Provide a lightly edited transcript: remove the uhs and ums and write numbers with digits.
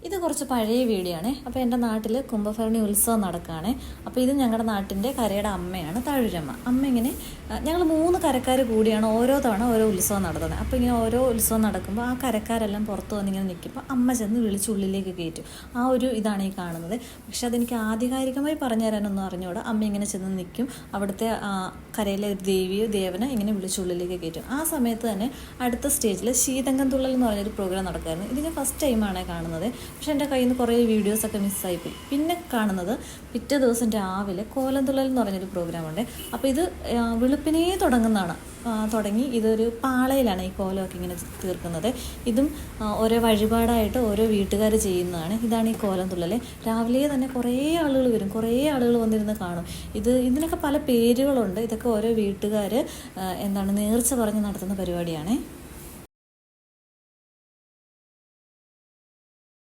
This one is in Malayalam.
ഇത് കുറച്ച് പഴയ വീഡിയോ ആണ്. അപ്പോൾ എൻ്റെ നാട്ടിൽ കുംഭഭരണി ഉത്സവം നടക്കുകയാണ്. അപ്പോൾ ഇത് ഞങ്ങളുടെ നാട്ടിൻ്റെ കരയുടെ അമ്മയാണ്, തഴുരമ്മ. അമ്മ ഇങ്ങനെ ഞങ്ങൾ 3 കരക്കാർ കൂടിയാണ് ഓരോ തവണ ഓരോ ഉത്സവം നടത്തുന്നത്. അപ്പോൾ ഇങ്ങനെ ഓരോ ഉത്സവം നടക്കുമ്പോൾ ആ കരക്കാരെല്ലാം പുറത്ത് വന്നിങ്ങനെ നിൽക്കുമ്പോൾ അമ്മ ചെന്ന് വിളിച്ച് ഉള്ളിലേക്ക് കയറ്റും. ആ ഒരു ഇതാണ് ഈ കാണുന്നത്. പക്ഷെ അതെനിക്ക് ആധികാരികമായി പറഞ്ഞു തരാനൊന്നും അറിഞ്ഞുകൂടാ. അമ്മ ഇങ്ങനെ ചെന്ന് നിൽക്കും, അവിടുത്തെ കരയിലെ ഒരു ദേവിയോ ദേവനെ ഇങ്ങനെ വിളിച്ച് ഉള്ളിലേക്ക് കയറ്റും. ആ സമയത്ത് തന്നെ അടുത്ത സ്റ്റേജിൽ ശീതങ്കം തുള്ളൽ എന്ന് പറഞ്ഞൊരു പ്രോഗ്രാം നടക്കുമായിരുന്നു. ഇതിന് ഫസ്റ്റ് ടൈമാണ് കാണുന്നത്. പക്ഷെ എൻ്റെ കയ്യിൽ നിന്ന് കുറേ വീഡിയോസൊക്കെ മിസ്സായിപ്പോയി. പിന്നെ കാണുന്നത് പിറ്റേ ദിവസം രാവിലെ കോലംതുള്ളൽ എന്ന് പറഞ്ഞൊരു പ്രോഗ്രാമുണ്ട്. അപ്പോൾ ഇത് വെളുപ്പിനേ തുടങ്ങി ഇതൊരു പാളയിലാണ് ഈ കോലമൊക്കെ ഇങ്ങനെ തീർക്കുന്നത്. ഇതും ഓരോ വഴിപാടായിട്ട് ഓരോ വീട്ടുകാർ ചെയ്യുന്നതാണ്. ഇതാണ് ഈ കോലംതുള്ളൽ. രാവിലെ തന്നെ കുറേ ആളുകൾ വരും, കുറേ ആളുകൾ വന്നിരുന്ന് കാണും. ഇതിനൊക്കെ പല പേരുകളുണ്ട്. ഇതൊക്കെ ഓരോ വീട്ടുകാർ നേർച്ച പറഞ്ഞ് നടത്തുന്ന പരിപാടിയാണ്.